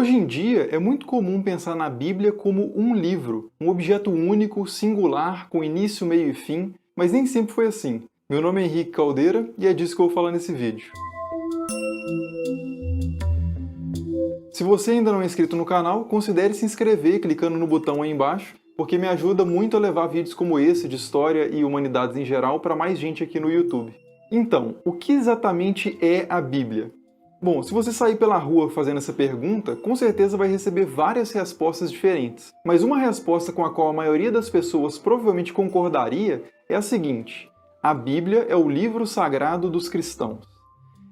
Hoje em dia, é muito comum pensar na Bíblia como um livro, um objeto único, singular, com início, meio e fim, mas nem sempre foi assim. Meu nome é Henrique Caldeira e é disso que eu vou falar nesse vídeo. Se você ainda não é inscrito no canal, considere se inscrever clicando no botão aí embaixo, porque me ajuda muito a levar vídeos como esse de história e humanidades em geral para mais gente aqui no YouTube. Então, o que exatamente é a Bíblia? Bom, se você sair pela rua fazendo essa pergunta, com certeza vai receber várias respostas diferentes. Mas uma resposta com a qual a maioria das pessoas provavelmente concordaria é a seguinte: a Bíblia é o livro sagrado dos cristãos.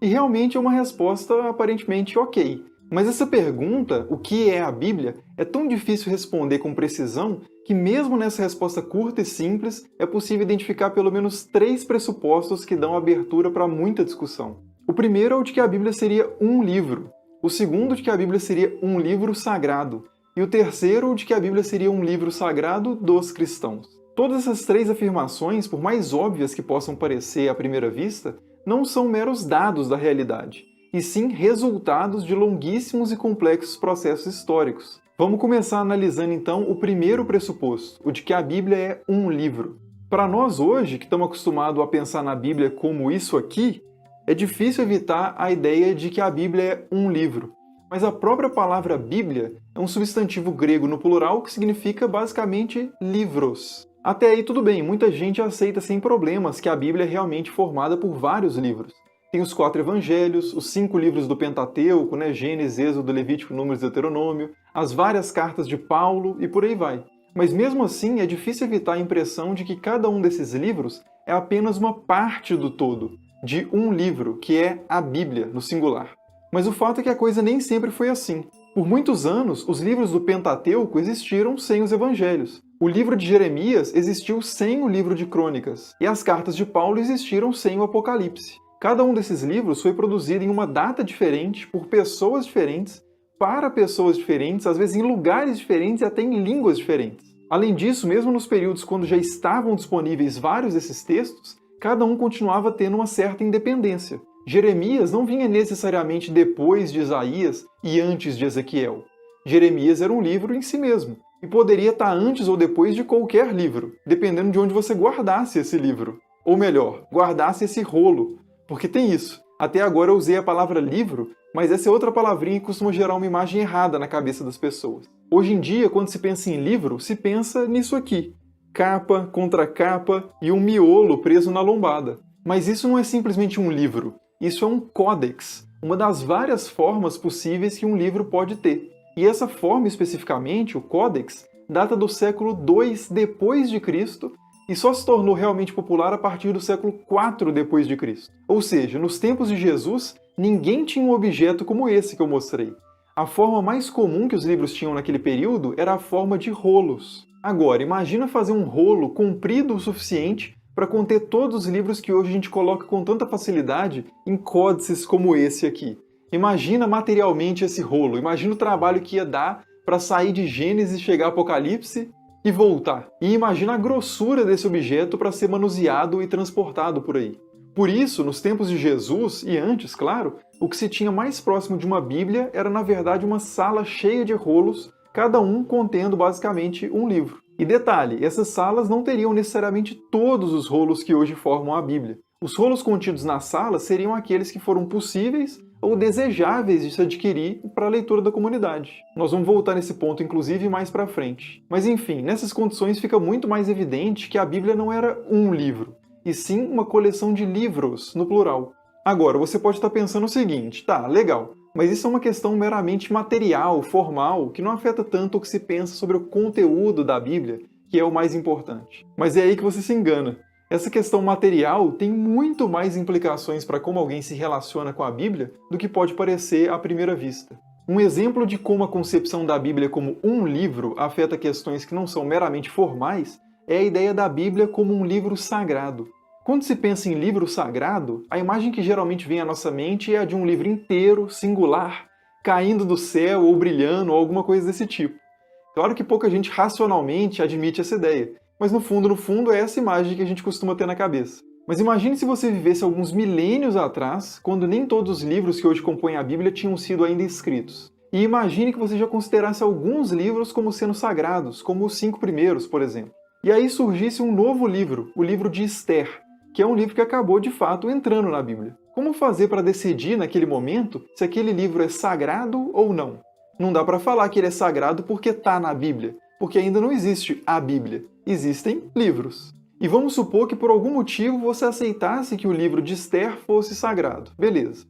E realmente é uma resposta aparentemente ok. Mas essa pergunta, o que é a Bíblia, é tão difícil responder com precisão que mesmo nessa resposta curta e simples, é possível identificar pelo menos 3 pressupostos que dão abertura para muita discussão. O primeiro é o de que a Bíblia seria um livro. O segundo, de que a Bíblia seria um livro sagrado. E o terceiro, de que a Bíblia seria um livro sagrado dos cristãos. Todas essas 3 afirmações, por mais óbvias que possam parecer à primeira vista, não são meros dados da realidade, e sim resultados de longuíssimos e complexos processos históricos. Vamos começar analisando então o primeiro pressuposto, o de que a Bíblia é um livro. Para nós hoje, que estamos acostumados a pensar na Bíblia como isso aqui, é difícil evitar a ideia de que a Bíblia é um livro. Mas a própria palavra Bíblia é um substantivo grego no plural que significa basicamente livros. Até aí tudo bem, muita gente aceita sem problemas que a Bíblia é realmente formada por vários livros. Tem os 4 evangelhos, os 5 livros do Pentateuco, Gênesis, Êxodo, Levítico, Números e Deuteronômio, as várias cartas de Paulo e por aí vai. Mas mesmo assim é difícil evitar a impressão de que cada um desses livros é apenas uma parte do todo, de um livro, que é a Bíblia, no singular. Mas o fato é que a coisa nem sempre foi assim. Por muitos anos, os livros do Pentateuco existiram sem os evangelhos. O livro de Jeremias existiu sem o livro de Crônicas, e as cartas de Paulo existiram sem o Apocalipse. Cada um desses livros foi produzido em uma data diferente, por pessoas diferentes, para pessoas diferentes, às vezes em lugares diferentes e até em línguas diferentes. Além disso, mesmo nos períodos quando já estavam disponíveis vários desses textos, cada um continuava tendo uma certa independência. Jeremias não vinha necessariamente depois de Isaías e antes de Ezequiel. Jeremias era um livro em si mesmo, e poderia estar antes ou depois de qualquer livro, dependendo de onde você guardasse esse livro. Ou melhor, guardasse esse rolo. Porque tem isso. Até agora eu usei a palavra livro, mas essa é outra palavrinha que costuma gerar uma imagem errada na cabeça das pessoas. Hoje em dia, quando se pensa em livro, se pensa nisso aqui. Capa, contracapa e um miolo preso na lombada. Mas isso não é simplesmente um livro. Isso é um códex, uma das várias formas possíveis que um livro pode ter. E essa forma especificamente, o códex, data do século II depois de Cristo, e só se tornou realmente popular a partir do século IV depois de Cristo. Ou seja, nos tempos de Jesus, ninguém tinha um objeto como esse que eu mostrei. A forma mais comum que os livros tinham naquele período era a forma de rolos. Agora, imagina fazer um rolo comprido o suficiente para conter todos os livros que hoje a gente coloca com tanta facilidade em códices como esse aqui. Imagina materialmente esse rolo, imagina o trabalho que ia dar para sair de Gênesis e chegar a Apocalipse e voltar. E imagina a grossura desse objeto para ser manuseado e transportado por aí. Por isso, nos tempos de Jesus, e antes, claro, o que se tinha mais próximo de uma Bíblia era, na verdade, uma sala cheia de rolos, cada um contendo basicamente um livro. E detalhe, essas salas não teriam necessariamente todos os rolos que hoje formam a Bíblia. Os rolos contidos na sala seriam aqueles que foram possíveis ou desejáveis de se adquirir para a leitura da comunidade. Nós vamos voltar nesse ponto, inclusive, mais para frente. Mas enfim, nessas condições fica muito mais evidente que a Bíblia não era um livro, e sim uma coleção de livros, no plural. Agora, você pode estar pensando o seguinte: tá, legal, mas isso é uma questão meramente material, formal, que não afeta tanto o que se pensa sobre o conteúdo da Bíblia, que é o mais importante. Mas é aí que você se engana. Essa questão material tem muito mais implicações para como alguém se relaciona com a Bíblia do que pode parecer à primeira vista. Um exemplo de como a concepção da Bíblia como um livro afeta questões que não são meramente formais é a ideia da Bíblia como um livro sagrado. Quando se pensa em livro sagrado, a imagem que geralmente vem à nossa mente é a de um livro inteiro, singular, caindo do céu ou brilhando ou alguma coisa desse tipo. Claro que pouca gente racionalmente admite essa ideia, mas no fundo é essa imagem que a gente costuma ter na cabeça. Mas imagine se você vivesse alguns milênios atrás, quando nem todos os livros que hoje compõem a Bíblia tinham sido ainda escritos. E imagine que você já considerasse alguns livros como sendo sagrados, como os 5 primeiros, por exemplo. E aí surgisse um novo livro, o livro de Esther, que é um livro que acabou de fato entrando na Bíblia. Como fazer para decidir naquele momento se aquele livro é sagrado ou não? Não dá para falar que ele é sagrado porque está na Bíblia, porque ainda não existe a Bíblia. Existem livros. E vamos supor que por algum motivo você aceitasse que o livro de Esther fosse sagrado. Beleza.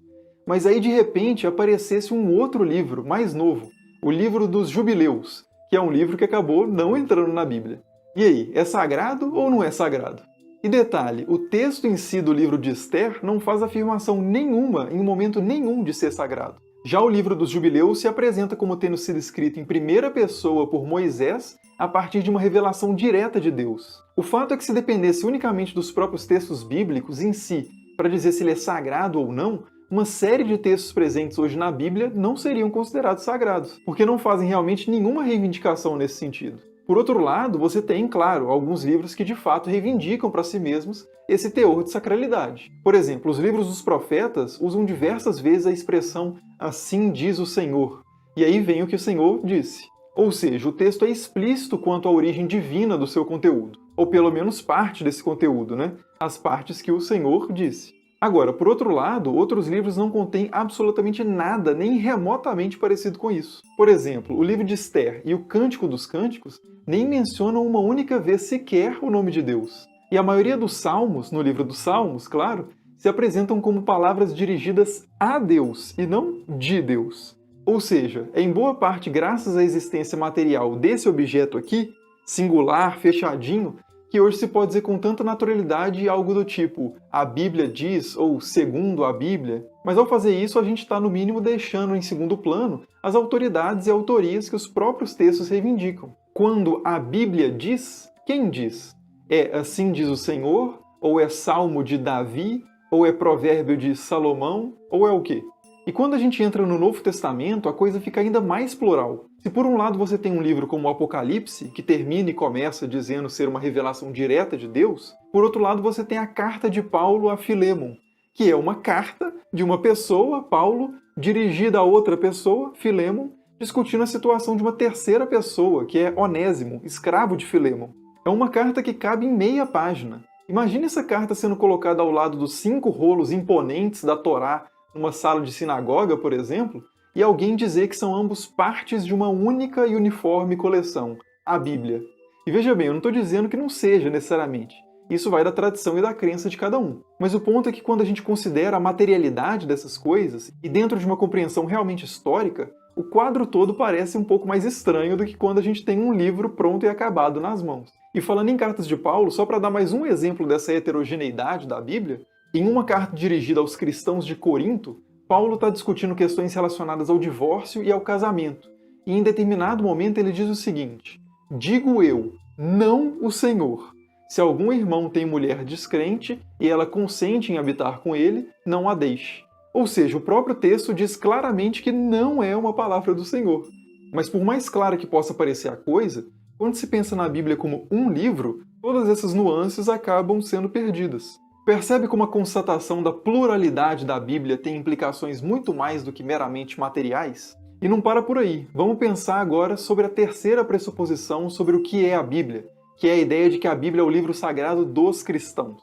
Mas aí de repente aparecesse um outro livro, mais novo, o livro dos Jubileus, que é um livro que acabou não entrando na Bíblia. E aí, é sagrado ou não é sagrado? E detalhe, o texto em si do livro de Esther não faz afirmação nenhuma, em momento nenhum, de ser sagrado. Já o livro dos Jubileus se apresenta como tendo sido escrito em primeira pessoa por Moisés a partir de uma revelação direta de Deus. O fato é que se dependesse unicamente dos próprios textos bíblicos em si para dizer se ele é sagrado ou não, uma série de textos presentes hoje na Bíblia não seriam considerados sagrados, porque não fazem realmente nenhuma reivindicação nesse sentido. Por outro lado, você tem, claro, alguns livros que de fato reivindicam para si mesmos esse teor de sacralidade. Por exemplo, os livros dos profetas usam diversas vezes a expressão "assim diz o Senhor", e aí vem o que o Senhor disse. Ou seja, o texto é explícito quanto à origem divina do seu conteúdo, ou pelo menos parte desse conteúdo, né? As partes que o Senhor disse. Agora, por outro lado, outros livros não contêm absolutamente nada, nem remotamente parecido com isso. Por exemplo, o livro de Esther e o Cântico dos Cânticos nem mencionam uma única vez sequer o nome de Deus. E a maioria dos salmos, no livro dos Salmos, claro, se apresentam como palavras dirigidas a Deus e não de Deus. Ou seja, é em boa parte graças à existência material desse objeto aqui, singular, fechadinho, que hoje se pode dizer com tanta naturalidade algo do tipo "a Bíblia diz" ou "segundo a Bíblia", mas ao fazer isso a gente está no mínimo deixando em segundo plano as autoridades e autorias que os próprios textos reivindicam. Quando a Bíblia diz, quem diz? É "assim diz o Senhor", ou é Salmo de Davi, ou é Provérbio de Salomão, ou é o quê? E quando a gente entra no Novo Testamento, a coisa fica ainda mais plural. Se por um lado você tem um livro como o Apocalipse, que termina e começa dizendo ser uma revelação direta de Deus, por outro lado você tem a carta de Paulo a Filémon, que é uma carta de uma pessoa, Paulo, dirigida a outra pessoa, Filémon, discutindo a situação de uma terceira pessoa, que é Onésimo, escravo de Filémon. É uma carta que cabe em meia página. Imagine essa carta sendo colocada ao lado dos 5 rolos imponentes da Torá, numa sala de sinagoga, por exemplo, e alguém dizer que são ambos partes de uma única e uniforme coleção, a Bíblia. E veja bem, eu não estou dizendo que não seja necessariamente. Isso vai da tradição e da crença de cada um. Mas o ponto é que quando a gente considera a materialidade dessas coisas, e dentro de uma compreensão realmente histórica, o quadro todo parece um pouco mais estranho do que quando a gente tem um livro pronto e acabado nas mãos. E falando em cartas de Paulo, só para dar mais um exemplo dessa heterogeneidade da Bíblia, em uma carta dirigida aos cristãos de Corinto, Paulo está discutindo questões relacionadas ao divórcio e ao casamento. E em determinado momento ele diz o seguinte: "Digo eu, não o Senhor. Se algum irmão tem mulher descrente e ela consente em habitar com ele, não a deixe." Ou seja, o próprio texto diz claramente que não é uma palavra do Senhor. Mas por mais clara que possa parecer a coisa, quando se pensa na Bíblia como um livro, todas essas nuances acabam sendo perdidas. Percebe como a constatação da pluralidade da Bíblia tem implicações muito mais do que meramente materiais? E não para por aí. Vamos pensar agora sobre a terceira pressuposição sobre o que é a Bíblia, que é a ideia de que a Bíblia é o livro sagrado dos cristãos.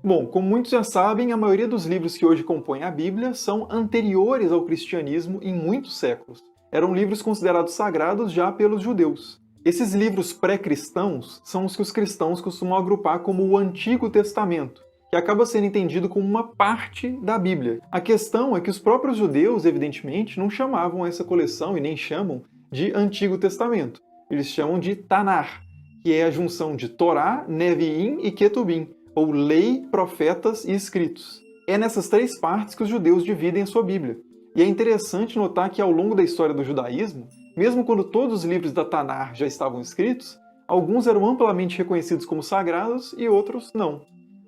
Bom, como muitos já sabem, a maioria dos livros que hoje compõem a Bíblia são anteriores ao cristianismo em muitos séculos. Eram livros considerados sagrados já pelos judeus. Esses livros pré-cristãos são os que os cristãos costumam agrupar como o Antigo Testamento, que acaba sendo entendido como uma parte da Bíblia. A questão é que os próprios judeus, evidentemente, não chamavam essa coleção e nem chamam de Antigo Testamento. Eles chamam de Tanar, que é a junção de Torá, Neviim e Ketubim, ou lei, profetas e escritos. É nessas 3 partes que os judeus dividem a sua Bíblia. E é interessante notar que ao longo da história do judaísmo, mesmo quando todos os livros da Tanar já estavam escritos, alguns eram amplamente reconhecidos como sagrados e outros não.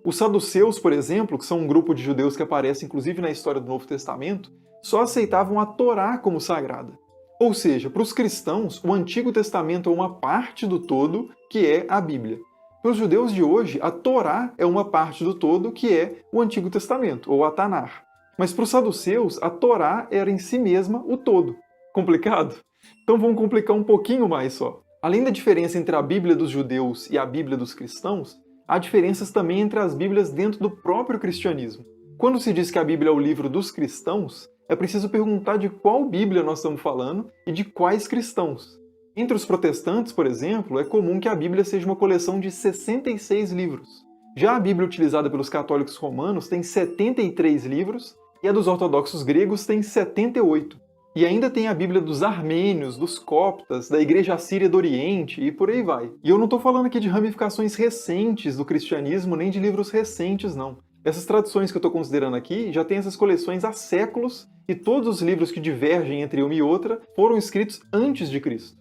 Os saduceus, por exemplo, que são um grupo de judeus que aparece inclusive na história do Novo Testamento, só aceitavam a Torá como sagrada. Ou seja, para os cristãos, o Antigo Testamento é uma parte do todo, que é a Bíblia. Para os judeus de hoje, a Torá é uma parte do todo, que é o Antigo Testamento, ou a Tanar. Mas para os saduceus, a Torá era em si mesma o todo. Complicado? Então vamos complicar um pouquinho mais só. Além da diferença entre a Bíblia dos judeus e a Bíblia dos cristãos, há diferenças também entre as Bíblias dentro do próprio cristianismo. Quando se diz que a Bíblia é o livro dos cristãos, é preciso perguntar de qual Bíblia nós estamos falando e de quais cristãos. Entre os protestantes, por exemplo, é comum que a Bíblia seja uma coleção de 66 livros. Já a Bíblia utilizada pelos católicos romanos tem 73 livros e a dos ortodoxos gregos tem 78. E ainda tem a Bíblia dos armênios, dos coptas, da Igreja Assíria do Oriente e por aí vai. E eu não estou falando aqui de ramificações recentes do cristianismo, nem de livros recentes, não. Essas tradições que eu estou considerando aqui já têm essas coleções há séculos e todos os livros que divergem entre uma e outra foram escritos antes de Cristo.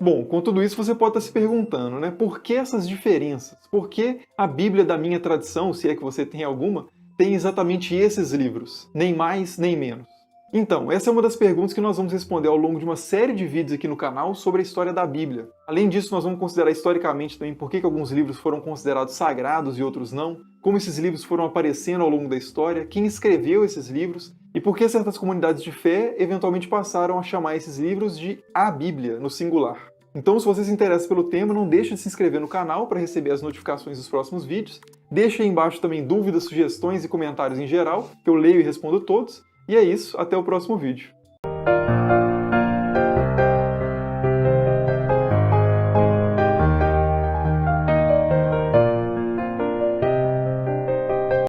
Bom, com tudo isso você pode estar se perguntando, né? Por que essas diferenças? Por que a Bíblia da minha tradição, se é que você tem alguma, tem exatamente esses livros? Nem mais, nem menos. Então, essa é uma das perguntas que nós vamos responder ao longo de uma série de vídeos aqui no canal sobre a história da Bíblia. Além disso, nós vamos considerar historicamente também por que alguns livros foram considerados sagrados e outros não, como esses livros foram aparecendo ao longo da história, quem escreveu esses livros e por que certas comunidades de fé eventualmente passaram a chamar esses livros de a Bíblia, no singular. Então, se você se interessa pelo tema, não deixe de se inscrever no canal para receber as notificações dos próximos vídeos. Deixe aí embaixo também dúvidas, sugestões e comentários em geral, que eu leio e respondo todos. E é isso, até o próximo vídeo.